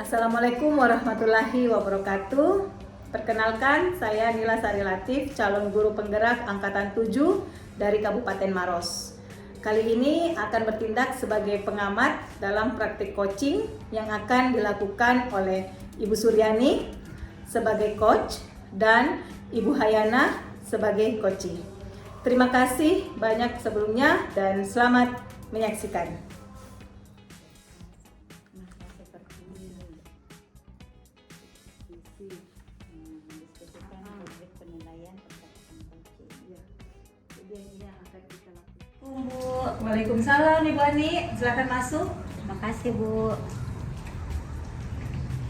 Assalamualaikum warahmatullahi wabarakatuh. Perkenalkan, saya Nila Sari Latif, calon guru penggerak Angkatan 7 dari Kabupaten Maros. Kali ini akan bertindak sebagai pengamat dalam praktik coaching yang akan dilakukan oleh Ibu Suryani sebagai coach dan Ibu Hayana sebagai coaching. Terima kasih banyak sebelumnya dan selamat menyaksikan. Bu, Waalaikumsalam Ibu Ani, silakan masuk. Terima kasih Bu.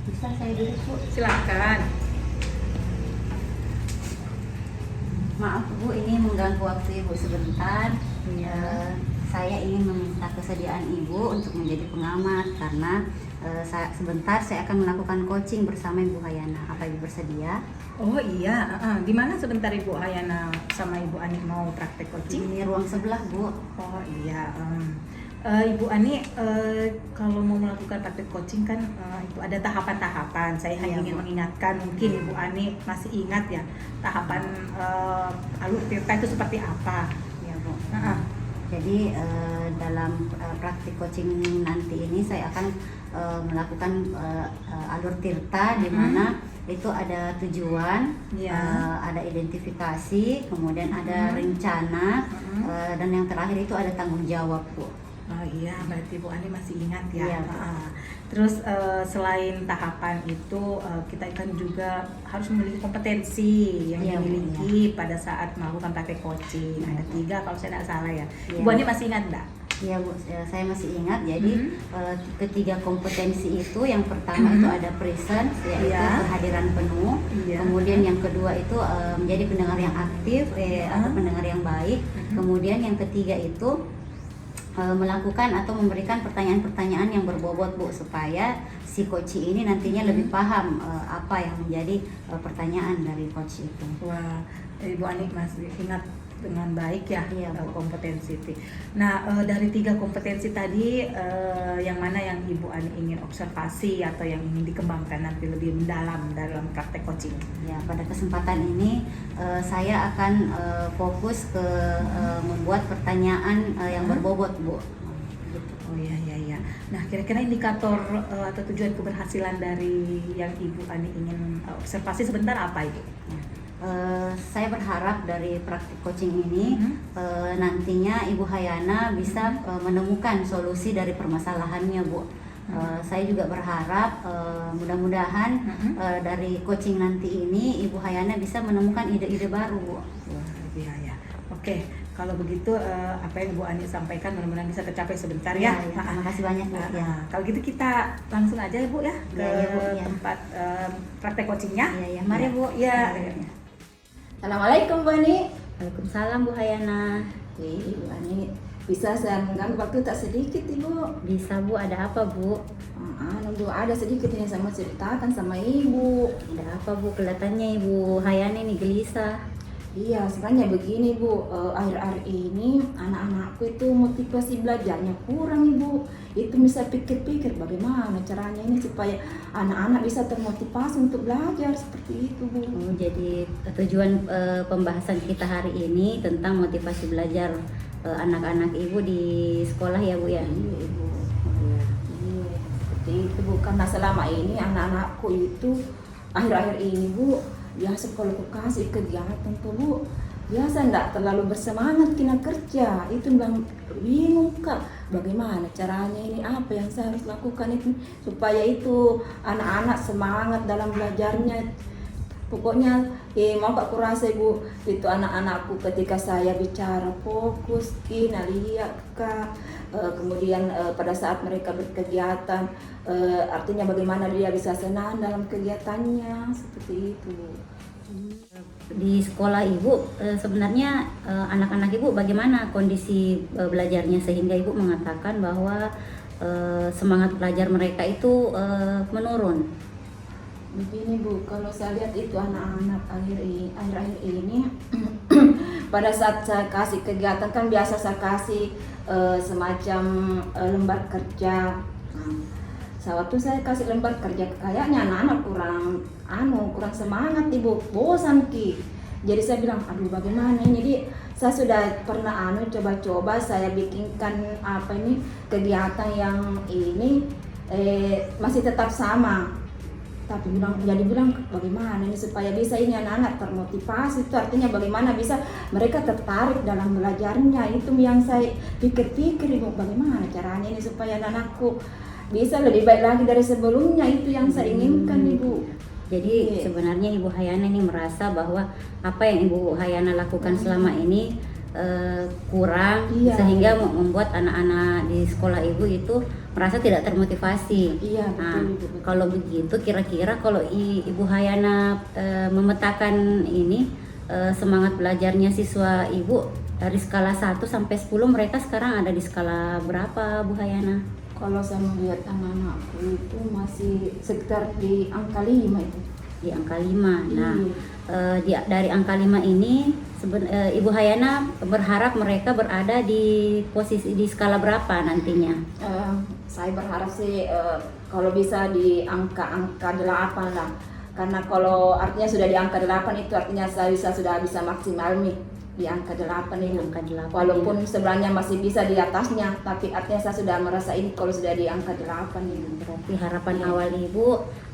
Bisa saya duduk Bu? Silakan. Maaf Bu, ini mengganggu waktu Ibu sebentar. Saya ingin meminta kesediaan Ibu untuk menjadi pengamat karena sebentar saya akan melakukan coaching bersama Ibu Hayana. Apa Ibu bersedia? Oh iya, gimana sebentar Ibu Hayana sama Ibu Ani mau praktek coaching? Di ruang sebelah Bu. Oh iya, Ibu Ani kalau mau melakukan praktek coaching kan itu ada tahapan-tahapan. Saya hanya ingin mengingatkan, mungkin Ibu Ani masih ingat ya tahapan alur tirta itu seperti apa? Ya Bu. Jadi dalam praktik coaching nanti ini saya akan melakukan alur tirta di mana itu ada tujuan, ada identifikasi, kemudian ada rencana, dan yang terakhir itu ada tanggung jawab Bu. Oh iya, berarti Bu Ani masih ingat ya. Iya, Terus selain tahapan itu kita kan juga harus memiliki kompetensi yang dimiliki pada saat melakukan praktek coaching. Ada 3 kalau saya tidak salah ya. Ibu Ani masih ingat enggak? Iya Bu, saya masih ingat. Jadi ketiga kompetensi itu, yang pertama itu ada presence, yaitu kehadiran penuh. Kemudian yang kedua itu menjadi pendengar yang aktif atau pendengar yang baik. Kemudian yang ketiga itu melakukan atau memberikan pertanyaan-pertanyaan yang berbobot Bu, supaya si coach ini nantinya lebih paham apa yang menjadi pertanyaan dari coach itu. Wah, Ibu Ani masih ingat dengan baik ya, kompetensi itu. Nah, dari 3 kompetensi tadi, yang mana yang Ibu Ani ingin observasi atau yang ingin dikembangkan nanti lebih mendalam dalam praktek coaching? Ya, pada kesempatan ini saya akan fokus ke membuat pertanyaan yang berbobot Bu. Oh iya. Nah, kira-kira indikator atau tujuan keberhasilan dari yang Ibu Ani ingin observasi sebentar apa itu? Saya berharap dari praktik coaching ini nantinya Ibu Hayana bisa menemukan solusi dari permasalahannya Bu. Saya juga berharap mudah-mudahan dari coaching nanti ini Ibu Hayana bisa menemukan ide-ide baru Bu. Wah, ya. Oke, kalau begitu apa yang Bu Ani sampaikan mudah-mudahan bisa tercapai sebentar ya. Terima kasih banyak Bu. Kalau gitu kita langsung aja Bu ya ke tempat praktek coachingnya. Iya. Mari Bu. Ya. Assalamualaikum Bu Ani. Waalaikumsalam Bu Hayana. Ibu Ani, bisa saya mengganggu waktu tak sedikit Ibu? Bisa Bu, ada apa Bu? Bu, ada sedikit yang saya mau ceritakan sama Ibu. Ada apa Bu? Kelihatannya Ibu Hayana ini gelisah. Iya, sebenarnya begini Bu, akhir-akhir ini anak-anakku itu motivasi belajarnya kurang Ibu. Itu bisa pikir-pikir bagaimana caranya ini supaya anak-anak bisa termotivasi untuk belajar seperti itu Bu. Jadi tujuan pembahasan kita hari ini tentang motivasi belajar anak-anak Ibu di sekolah ya Bu ya? Iya Ibu. Iya, seperti itu Bu, karena selama ini anak-anakku itu akhir-akhir ini Bu, biasa kalau aku kasih kegiatan tuh Bu, biasa enggak terlalu bersemangat kena kerja. Itu bilang bingung Kak, bagaimana caranya ini, apa yang saya harus lakukan itu supaya itu anak-anak semangat dalam belajarnya. Pokoknya mau Kak kurasa Ibu, itu anak-anakku ketika saya bicara fokus, lihat Kak. Kemudian pada saat mereka berkegiatan, artinya bagaimana dia bisa senang dalam kegiatannya, seperti itu. Di sekolah Ibu sebenarnya anak-anak Ibu bagaimana kondisi belajarnya sehingga Ibu mengatakan bahwa semangat belajar mereka itu menurun? Begini Bu, kalau saya lihat itu anak-anak akhir-akhir ini pada saat saya kasih kegiatan, kan biasa saya kasih semacam lembar kerja. Sewaktu saya kasih lembar kerja, kayaknya anak-anak kurang semangat Ibu, bosan Ki. Jadi saya bilang, aduh bagaimana ini. Jadi saya sudah pernah coba-coba saya bikinkan kegiatan yang ini masih tetap sama. Tapi bilang bagaimana ini supaya bisa ini anak-anak termotivasi, itu artinya bagaimana bisa mereka tertarik dalam belajarnya. Itu yang saya pikir-pikir Ibu, bagaimana caranya ini supaya anak-anakku bisa lebih baik lagi dari sebelumnya. Itu yang saya inginkan Ibu. Jadi sebenarnya Ibu Hayana ini merasa bahwa apa yang Ibu Hayana lakukan selama ini kurang, sehingga membuat anak-anak di sekolah Ibu itu merasa tidak termotivasi. Iya, betul, betul. Kalau begitu kira-kira kalau Ibu Hayana memetakan ini semangat belajarnya siswa Ibu dari skala 1 sampai 10, mereka sekarang ada di skala berapa Bu Hayana? Kalau saya melihat anak-anakku itu masih sekitar di angka 5 itu. Di angka 5. Nah, dari angka 5 ini Ibu Hayana berharap mereka berada di posisi di skala berapa nantinya? Saya berharap sih kalau bisa di angka 8 lah. Karena kalau artinya sudah di angka 8 itu artinya saya sudah bisa maksimal nih di angka 8 ini. Angka 8. Walaupun sebenarnya masih bisa di atasnya, tapi artinya saya sudah merasa ini kalau sudah di angka 8 ini. Berarti harapan awal Ibu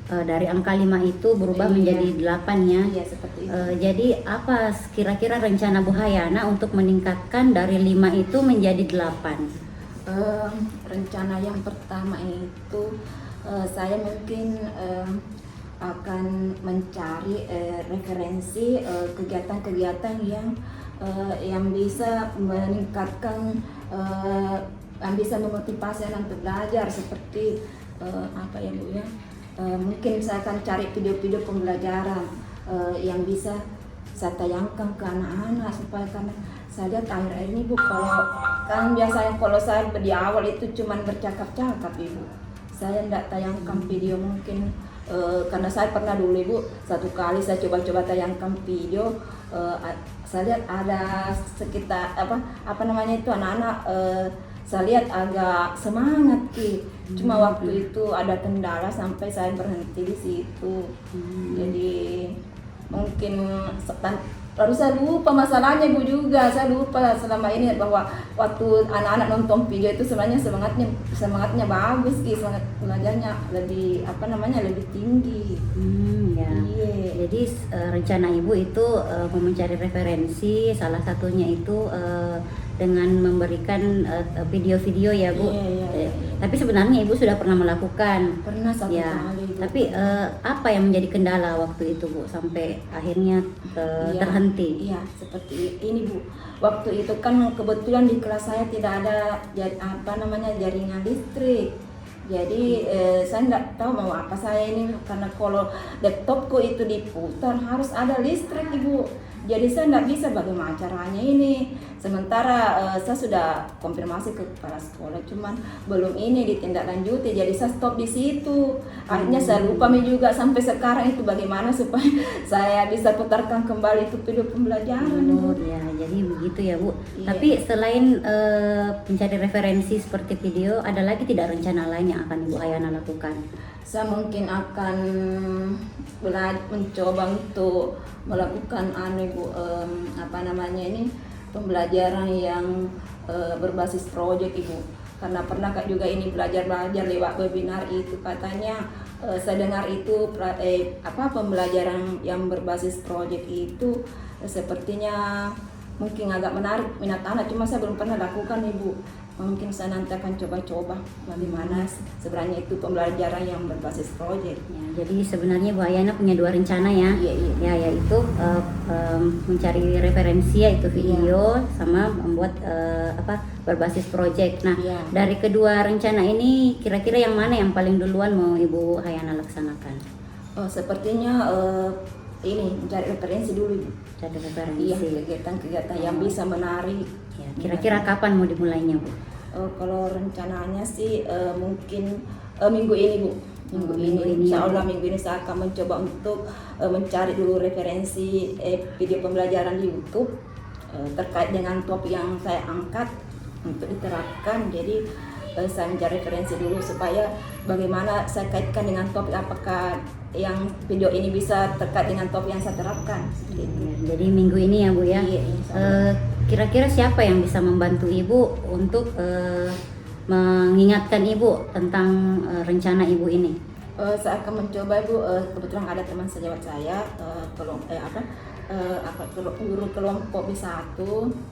dari angka 5 itu berubah menjadi 8 ya. Iya, seperti itu. Jadi apa kira-kira rencana Bu Hayana untuk meningkatkan dari 5 itu menjadi 8? Rencana yang pertama itu saya mungkin akan mencari referensi kegiatan-kegiatan yang bisa meningkatkan, yang bisa memotivasi anak untuk belajar, seperti apa ya Bu ya, mungkin saya akan cari video-video pembelajaran yang bisa saya tayangkan ke anak-anak, supaya karena saya lihat akhir-akhir ini Bu, kalau kan biasanya kalau saya di awal itu cuman bercakap-cakap Ibu, saya tidak tayangkan video mungkin. Karena saya pernah dulu Ibu, satu kali saya coba-coba tayangkan video, saya lihat ada sekitar apa namanya itu anak-anak, saya lihat agak semangat Ki. Cuma waktu itu ada kendala sampai saya berhenti di situ. Jadi mungkin lalu saya lupa masalahnya Bu juga, saya lupa selama ini bahwa waktu anak-anak nonton video itu sebenarnya semangatnya bagus Ki, semangat belajarnya lebih lebih tinggi. Ya. Iya. Jadi rencana Ibu itu mau mencari referensi, salah satunya itu dengan memberikan video-video ya Bu. Iya. Tapi sebenarnya Ibu sudah pernah melakukan. Pernah satu Ya. kali Bu. Tapi apa yang menjadi kendala waktu itu Bu sampai akhirnya terhenti? Iya, seperti ini Bu. Waktu itu kan kebetulan di kelas saya tidak ada jaringan listrik. Jadi saya tidak tahu mau apa saya ini, karena kalau laptopku itu diputar harus ada listrik Ibu. Jadi saya tidak bisa bagaimana caranya ini. Sementara saya sudah konfirmasi ke kepala sekolah, cuman belum ini ditindaklanjuti. Jadi saya stop di situ. Akhirnya saya lupa juga sampai sekarang itu bagaimana supaya saya bisa putarkan kembali itu video pembelajaran. Oh ya, jadi begitu ya Bu. Iya. Tapi selain mencari referensi seperti video, ada lagi tidak rencana lain yang akan Ibu Hayana lakukan? Saya mungkin akan mencoba untuk melakukan pembelajaran yang berbasis proyek Ibu. Karena pernah juga ini belajar lewat webinar itu, katanya saya dengar itu pembelajaran yang berbasis proyek itu sepertinya mungkin agak menarik minat anak, cuma saya belum pernah lakukan Ibu. Mungkin saya nanti akan coba-coba bagaimana sebenarnya itu pembelajaran yang berbasis proyek. Ya, jadi sebenarnya Bu Hayana punya 2 rencana ya. Iya. Ya, yaitu mencari referensi yaitu video sama membuat berbasis proyek. Nah, Iya. dari kedua rencana ini kira-kira yang mana yang paling duluan mau Ibu Hayana laksanakan? Sepertinya ini mencari referensi dulu Ibu. Cari referensi. Iya, kegiatan-kegiatan yang bisa menarik. Ya, kira-kira kapan mau dimulainya Bu? Kalau rencananya sih mungkin minggu ini Bu. Minggu ini. Insya Allah minggu ini saya akan mencoba untuk mencari dulu referensi video pembelajaran di YouTube terkait dengan topik yang saya angkat untuk diterapkan. Jadi saya mencari referensi dulu supaya bagaimana saya kaitkan dengan topik, apakah yang video ini bisa terkait dengan topik yang saya terapkan. Seperti itu. Jadi minggu ini ya Bu ya. Iya, insya Allah. Kira-kira siapa yang bisa membantu Ibu untuk mengingatkan Ibu tentang rencana Ibu ini? Saya akan mencoba Bu, kebetulan ada teman sejawat saya, guru kelompok B1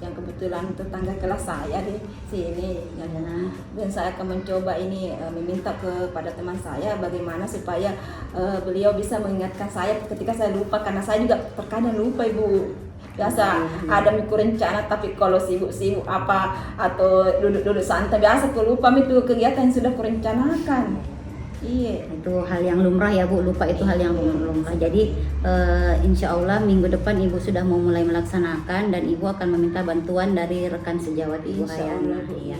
yang kebetulan tetangga kelas saya di sini, dan saya akan mencoba ini meminta kepada teman saya bagaimana supaya beliau bisa mengingatkan saya ketika saya lupa, karena saya juga terkadang lupa Ibu. Biasa ada mikir rencana, tapi kalau sibuk-sibuk apa atau duduk-duduk santai biasa lupa itu kegiatan yang sudah kurencanakan. Iya. Itu hal yang lumrah ya Bu, lupa itu hal yang lumrah. Jadi insya Allah minggu depan Ibu sudah mau mulai melaksanakan, dan Ibu akan meminta bantuan dari rekan sejawat Ibu Hayana. Ya.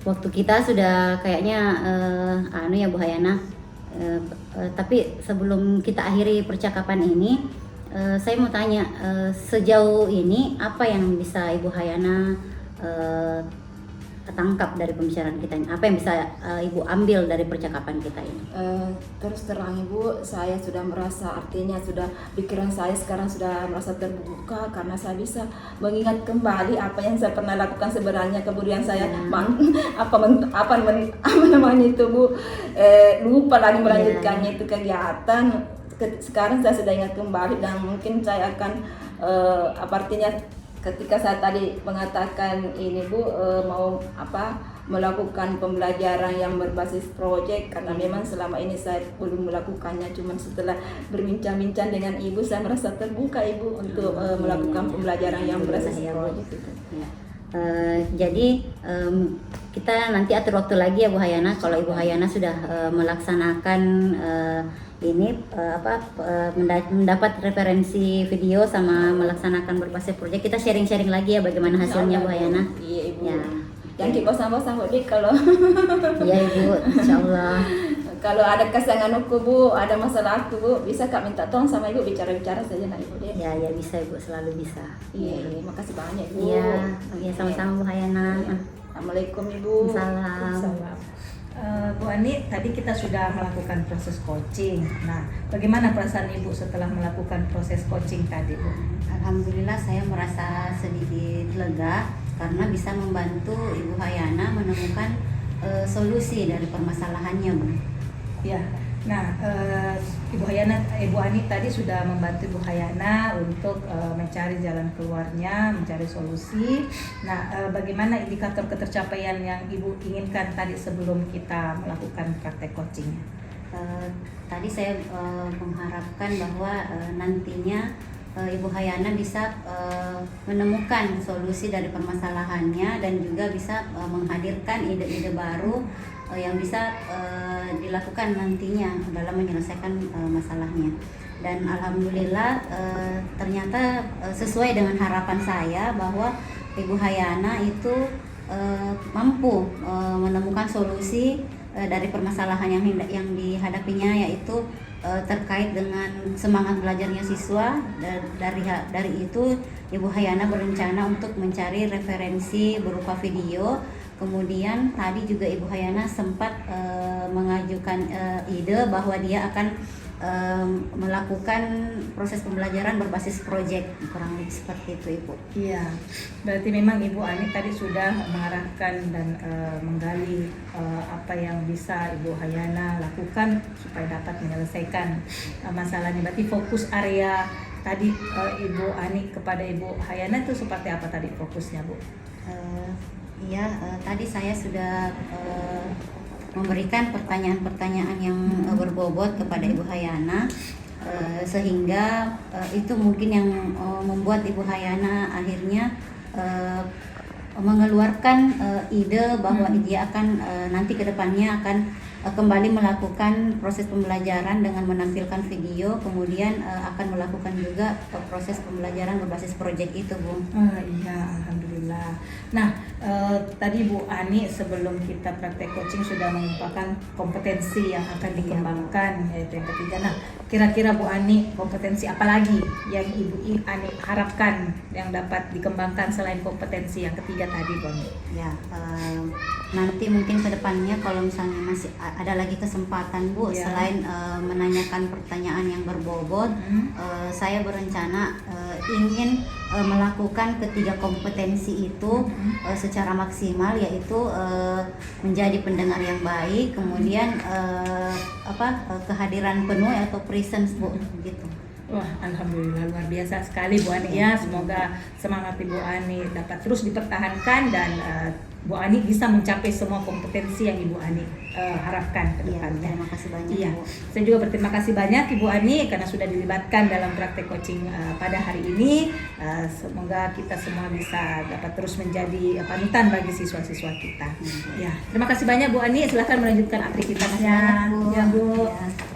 Waktu kita sudah kayaknya ya Bu Hayana. Tapi sebelum kita akhiri percakapan ini, saya mau tanya, sejauh ini apa yang bisa Ibu Hayana tangkap dari pembicaraan kita ini? Apa yang bisa Ibu ambil dari percakapan kita ini? Terus terang Ibu, saya sudah merasa, artinya sudah pikiran saya sekarang sudah merasa terbuka, karena saya bisa mengingat kembali apa yang saya pernah lakukan sebenarnya. Kemudian saya apa namanya itu Bu, lupa lagi melanjutkannya itu kegiatan. Sekarang saya sudah ingat kembali, dan mungkin saya akan artinya ketika saya tadi mengatakan ini Bu, mau melakukan pembelajaran yang berbasis proyek, karena memang selama ini saya belum melakukannya. Cuman setelah berbincang-bincang dengan Ibu, saya merasa terbuka Ibu untuk melakukan pembelajaran yang berbasis proyek itu. Jadi kita nanti atur waktu lagi ya Bu Hayana. Kalau Ibu Hayana sudah melaksanakan mendapat referensi video sama melaksanakan berbagai proyek, kita sharing-sharing lagi ya bagaimana hasilnya Bu Hayana. Iya Ibu. Ya. Jangan bosan-bosan Bu Dik kalau. Iya Ibu, insya Allah. Kalau ada kesenganganku Bu, ada masalah aku Bu, bisa Kak minta tolong sama Ibu, bicara-bicara saja nak Ibu deh. Ya bisa Ibu, selalu bisa. Iya, makasih banyak Bu. Iya, sama-sama Bu Hayana. Assalamualaikum Ibu. Salam. Bu Ani, tadi kita sudah melakukan proses coaching. Nah, bagaimana perasaan Ibu setelah melakukan proses coaching tadi, Bu? Alhamdulillah saya merasa sedikit lega karena bisa membantu Ibu Hayana menemukan solusi dari permasalahannya, Bu. Ya. Nah, Ibu Ani tadi sudah membantu Ibu Hayana untuk mencari jalan keluarnya, mencari solusi. Nah, bagaimana indikator ketercapaian yang Ibu inginkan tadi sebelum kita melakukan praktek coachingnya? Tadi saya mengharapkan bahwa nantinya Ibu Hayana bisa menemukan solusi dari permasalahannya, dan juga bisa menghadirkan ide-ide baru yang bisa dilakukan nantinya dalam menyelesaikan masalahnya. Dan alhamdulillah ternyata sesuai dengan harapan saya bahwa Ibu Hayana itu mampu menemukan solusi dari permasalahan yang dihadapinya, yaitu terkait dengan semangat belajarnya siswa. Dari itu Ibu Hayana berencana untuk mencari referensi berupa video. Kemudian tadi juga Ibu Hayana sempat mengajukan ide bahwa dia akan melakukan proses pembelajaran berbasis proyek, kurang lebih seperti itu Ibu. Iya, berarti memang Ibu Ani tadi sudah mengarahkan dan menggali apa yang bisa Ibu Hayana lakukan supaya dapat menyelesaikan masalahnya. Berarti fokus area tadi Ibu Ani kepada Ibu Hayana itu seperti apa tadi fokusnya, Bu? Tadi saya sudah memberikan pertanyaan-pertanyaan yang berbobot kepada Ibu Hayana, sehingga itu mungkin yang membuat Ibu Hayana akhirnya mengeluarkan ide bahwa dia akan nanti ke depannya akan kembali melakukan proses pembelajaran dengan menampilkan video, kemudian akan melakukan juga proses pembelajaran berbasis proyek itu, Bu. Iya, alhamdulillah. Nah, tadi Bu Ani sebelum kita praktek coaching sudah mengumpulkan kompetensi yang akan dikembangkan, yaitu yang ketiga. Nah, kira-kira Bu Ani kompetensi apa lagi yang Ibu Ani harapkan yang dapat dikembangkan selain kompetensi yang ketiga tadi Bu Ani? Ya, nanti mungkin ke depannya kalau misalnya masih ada lagi kesempatan Bu, Ya. selain menanyakan pertanyaan yang berbobot, saya berencana ingin melakukan ketiga kompetensi itu secara maksimal, yaitu menjadi pendengar yang baik, kemudian kehadiran penuh atau presence Bu, gitu. Wah, alhamdulillah luar biasa sekali Bu Ani ya. Semoga semangat Ibu Ani dapat terus dipertahankan dan Bu Ani bisa mencapai semua kompetensi yang Ibu Ani harapkan ke Iya, depannya. terima kasih banyak Iya, Bu. saya juga berterima kasih banyak Ibu Ani karena sudah dilibatkan dalam praktek coaching pada hari ini. Semoga kita semua bisa dapat terus menjadi panutan bagi siswa-siswa kita. Ya, terima kasih banyak Bu Ani. Silahkan melanjutkan aktivitasnya. Terima kasih banyak, Bu. Ya Bu. Ya.